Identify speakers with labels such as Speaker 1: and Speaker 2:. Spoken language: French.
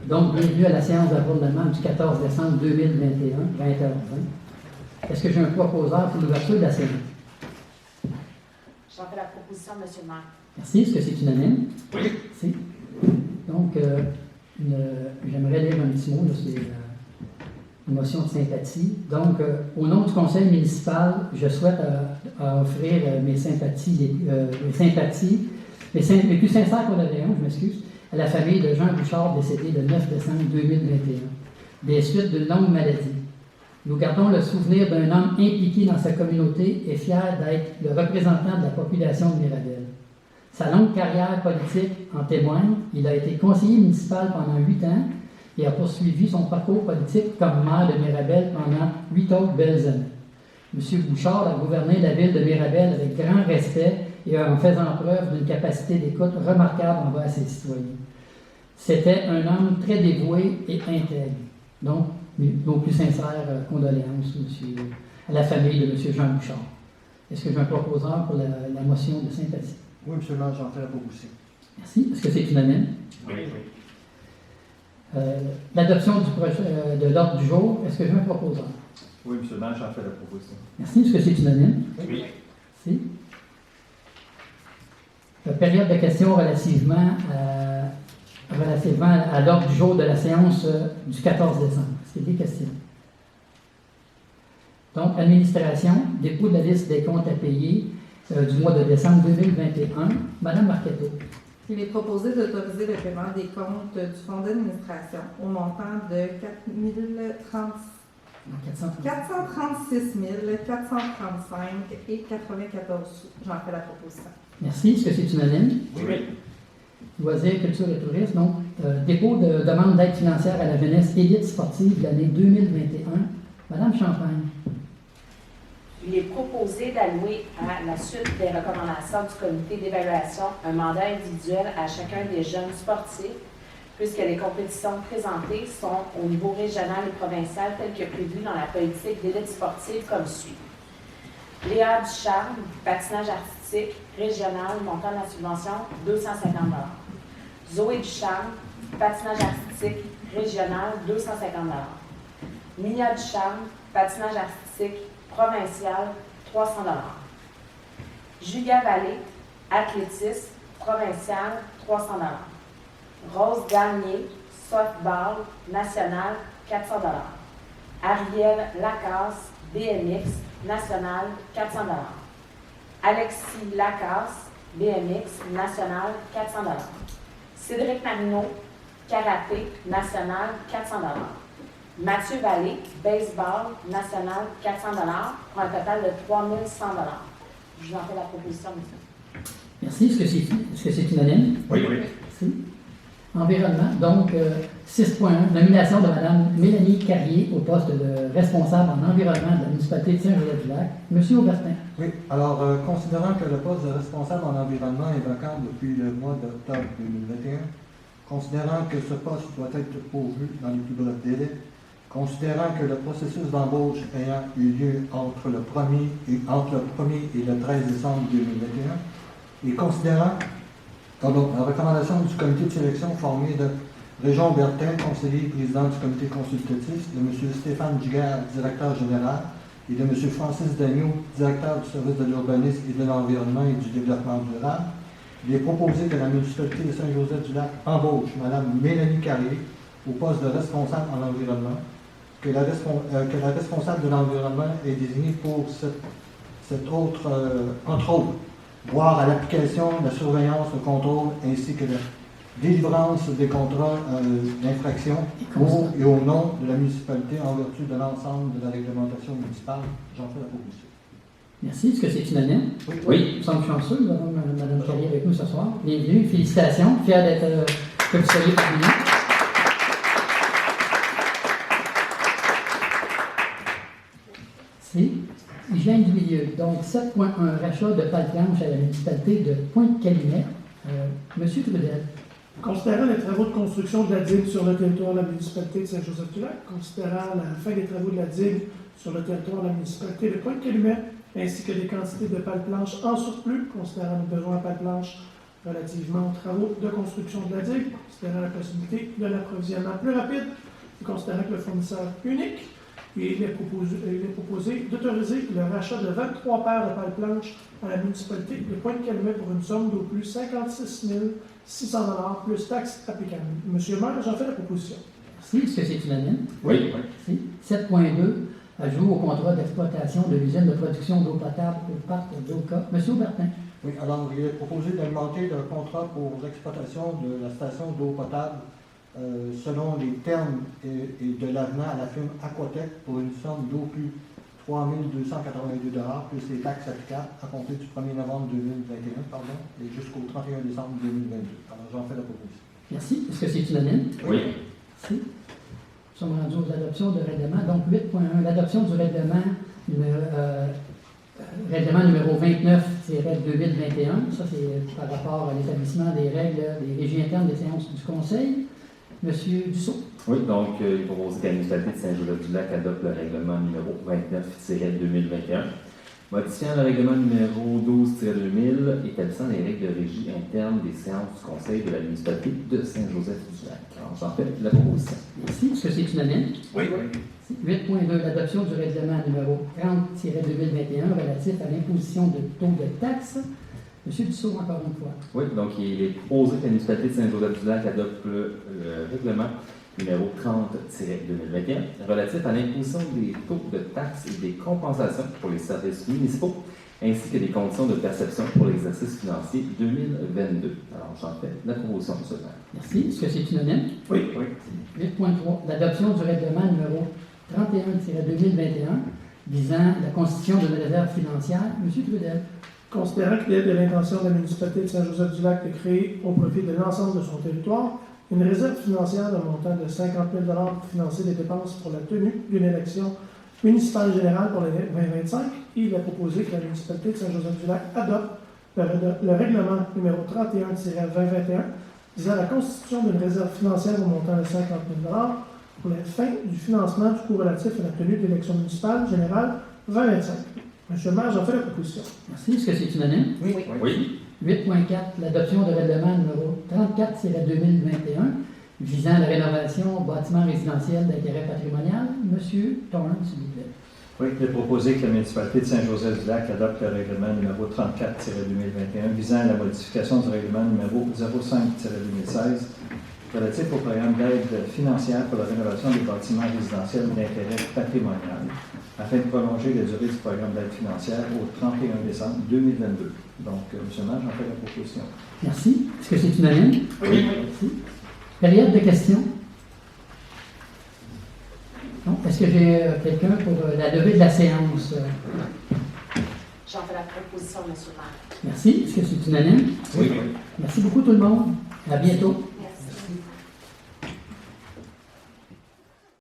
Speaker 1: Donc, bienvenue à la séance d'abondement du 14 décembre 2021, 20h20. Est-ce que j'ai un proposeur pour l'ouverture de la séance?
Speaker 2: J'en fais la proposition, M. le maire.
Speaker 1: Merci. Est-ce que c'est unanime?
Speaker 3: Oui.
Speaker 1: Merci. Donc, j'aimerais lire un petit mot, c'est une motion de sympathie. Donc, au nom du conseil municipal, je souhaite offrir mes sympathies, mes plus sincères condoléances, je m'excuse, à la famille de Jean Bouchard, décédé le 9 décembre 2021, des suites d'une longue maladie. Nous gardons le souvenir d'un homme impliqué dans sa communauté et fier d'être le représentant de la population de Mirabel. Sa longue carrière politique en témoigne. Il a été conseiller municipal pendant 8 ans et a poursuivi son parcours politique comme maire de Mirabel pendant 8 autres belles années. M. Bouchard a gouverné la ville de Mirabel avec grand respect et en faisant preuve d'une capacité d'écoute remarquable envers ses citoyens. C'était un homme très dévoué et intègre. Donc, nos plus sincères condoléances à la famille de M. Jean Bouchard. Est-ce que j'ai un proposeur pour la motion de sympathie?
Speaker 3: Oui, M. le maire, j'en fais la proposition.
Speaker 1: Merci. Est-ce que c'est unanime?
Speaker 4: Oui, oui.
Speaker 1: L'adoption de l'ordre du jour, est-ce que j'ai un proposeur?
Speaker 4: Oui, M. le maire, j'en fais la proposition.
Speaker 1: Merci. Est-ce que c'est unanime?
Speaker 4: Oui.
Speaker 1: Merci. Période de questions relativement à l'ordre du jour de la séance du 14 décembre. Est-ce qu'il y a des questions? Donc, administration, dépôt de la liste des comptes à payer du mois de décembre 2021. Madame Marquetto.
Speaker 5: Il est proposé d'autoriser le paiement des comptes du fonds d'administration au montant de 436 435 et 94 sous. J'en fais la proposition.
Speaker 1: Merci. Est-ce que c'est unanime?
Speaker 4: Oui.
Speaker 1: Loisirs, culture et tourisme. Donc, dépôt de demande d'aide financière à la jeunesse élite sportive de l'année 2021. Madame Champagne.
Speaker 2: Il est proposé d'allouer à la suite des recommandations du comité d'évaluation un mandat individuel à chacun des jeunes sportifs, puisque les compétitions présentées sont au niveau régional et provincial telles que prévues dans la politique d'élite sportive comme suit. Léa Ducharme, patinage artistique, régional, montant de la subvention, 250 $. Zoé Ducharme, patinage artistique, régional, 250 $. Mia Ducharme, patinage artistique, provincial, 300 $. Julia Vallée, athlétisme, provincial, 300 $. Rose Gagné, softball, national, 400 $. Ariel Lacasse, BMX, national, 400 $. Alexis Lacasse, BMX, national, 400 $. Cédric Marino, karaté, national, 400 $. Mathieu Vallée, baseball, national, 400 $, pour un total de 3 100 $. Je vous en fais la proposition, monsieur.
Speaker 1: Merci. Est-ce que c'est unanime?
Speaker 4: Oui, oui.
Speaker 1: Merci. Environnement. Donc, 6.1, nomination de Mme Mélanie Carrier au poste de responsable en environnement de la municipalité de Saint-Joseph-du-Lac. Monsieur Aubertin.
Speaker 3: Oui, alors, considérant que le poste de responsable en environnement est vacant depuis le mois d'octobre 2021, considérant que ce poste doit être pourvu dans les plus brefs délais, considérant que le processus d'embauche ayant eu lieu entre le 1er et le 13 décembre 2021, et considérant la recommandation du comité de sélection formé de Région Bertin, conseiller et président du comité consultatif, de M. Stéphane Giguère, directeur général, et de M. Francis Dagneau, directeur du service de l'urbanisme et de l'environnement et du développement durable, il est proposé que la municipalité de Saint-Joseph-du-Lac embauche Mme Mélanie Carrier au poste de responsable en environnement, que la responsable de l'environnement est désignée pour cette autre, entre autres, voir à l'application, la surveillance, le contrôle, ainsi que la délivrance des contrats d'infraction pour et au nom de la municipalité en vertu de l'ensemble de la réglementation municipale. J'en fais la proposition.
Speaker 1: Merci. Est-ce que c'est unanime?
Speaker 4: Oui.
Speaker 1: Nous sommes chanceux, nous avons Mme Carrier avec nous ce soir. Bienvenue. Félicitations. Fier d'être que vous soyez parmi nous. C'est hygiène du milieu. Donc, 7.1, rachat de pales planches à la municipalité de Pointe-Calumet. Monsieur Trudel.
Speaker 6: Considérant les travaux de construction de la digue sur le territoire de la municipalité de Saint-Joseph-du-Lac, considérant la fin des travaux de la digue sur le territoire de la municipalité de Pointe-Calumet, ainsi que des quantités de pales planches en surplus, considérant nos besoins en pales planches relativement aux travaux de construction de la digue, considérant la possibilité de l'approvisionnement plus rapide et considérant que le fournisseur unique, et il est proposé d'autoriser le rachat de 23 paires de pales planches à la municipalité de Pointe-Calumet pour une somme d'au plus 56 600 $ plus taxes applicables. Monsieur le maire, j'en fais la proposition.
Speaker 1: Merci. Est-ce que c'est unanime?
Speaker 4: Oui.
Speaker 1: Merci. 7.2, ajout au contrat d'exploitation de l'usine de production d'eau potable au parc d'Oka. Monsieur Aubertin.
Speaker 3: Oui, alors il est proposé d'augmenter le contrat pour l'exploitation de la station d'eau potable selon les termes et de l'avenant à la firme Aquatec pour une somme d'au plus 3 282 $ plus les taxes applicables à compter du 1er novembre 2021 et jusqu'au 31 décembre 2022. Alors j'en fais la proposition.
Speaker 1: Merci. Est-ce que c'est unanime?
Speaker 4: Oui.
Speaker 1: Merci. Nous sommes rendus aux adoptions de règlement. Donc 8.1, l'adoption du règlement numéro 29-2021. Ça, c'est par rapport à l'établissement des règles des régies internes des séances du Conseil. Monsieur Dussault.
Speaker 4: Oui, donc il propose que la municipalité de Saint-Joseph-du-Lac adopte le règlement numéro 29-2021, modifiant le règlement numéro 12-2000, établissant les règles de régie interne des séances du Conseil de la municipalité de Saint-Joseph-du-Lac. Alors, j'en fais la proposition.
Speaker 1: Merci. Est-ce que c'est unanime?
Speaker 4: Oui.
Speaker 1: 8.2, l'adoption du règlement numéro 30-2021 relatif à l'imposition de taux de taxes. Monsieur Dussault, encore une fois.
Speaker 4: Oui, donc il est proposé que la municipalité de Saint-Joseph-du-Lac adopte le règlement numéro 30-2021 relatif à l'imposition des taux de taxes et des compensations pour les services municipaux ainsi que des conditions de perception pour l'exercice financier 2022. Alors, j'en fais la proposition, monsieur le maire.
Speaker 1: Merci. Est-ce que c'est unanime?
Speaker 6: Oui.
Speaker 1: 8.3, l'adoption du règlement numéro 31-2021 visant la constitution d'une réserve financière. Monsieur Trudel.
Speaker 6: Considérant qu'il est de l'intention de la municipalité de Saint-Joseph-du-Lac de créer, au profit de l'ensemble de son territoire, une réserve financière d'un montant de 50 000 $ pour financer les dépenses pour la tenue d'une élection municipale générale pour l'année 2025, il est proposé que la municipalité de Saint-Joseph-du-Lac adopte le règlement numéro 31-2021 visant la constitution d'une réserve financière au montant de 50 000 $ pour la fin du financement du coût relatif à la tenue de l'élection municipale générale 2025. Monsieur le maire, j'en fais la proposition.
Speaker 1: Merci. Est-ce que c'est unanime?
Speaker 4: Oui.
Speaker 1: 8.4, l'adoption du règlement numéro 34-2021 visant la rénovation bâtiments résidentiels d'intérêt patrimonial. Monsieur Thorne, s'il vous plaît.
Speaker 7: Oui, il est proposé que la municipalité de Saint-Joseph-du-Lac adopte le règlement numéro 34-2021 visant à la modification du règlement numéro 05-2016 relatif au programme d'aide financière pour la rénovation des bâtiments résidentiels d'intérêt patrimonial afin de prolonger la durée du programme d'aide financière au 31 décembre 2022. Donc, M. le maire, j'en fais la proposition.
Speaker 1: Merci. Est-ce que c'est unanime?
Speaker 4: Oui.
Speaker 1: Merci. Période de questions? Non? Est-ce que j'ai quelqu'un pour la levée de la séance?
Speaker 2: J'en fais la proposition, monsieur le maire.
Speaker 1: Merci. Est-ce que c'est unanime?
Speaker 4: Oui.
Speaker 1: Merci beaucoup tout le monde. À bientôt.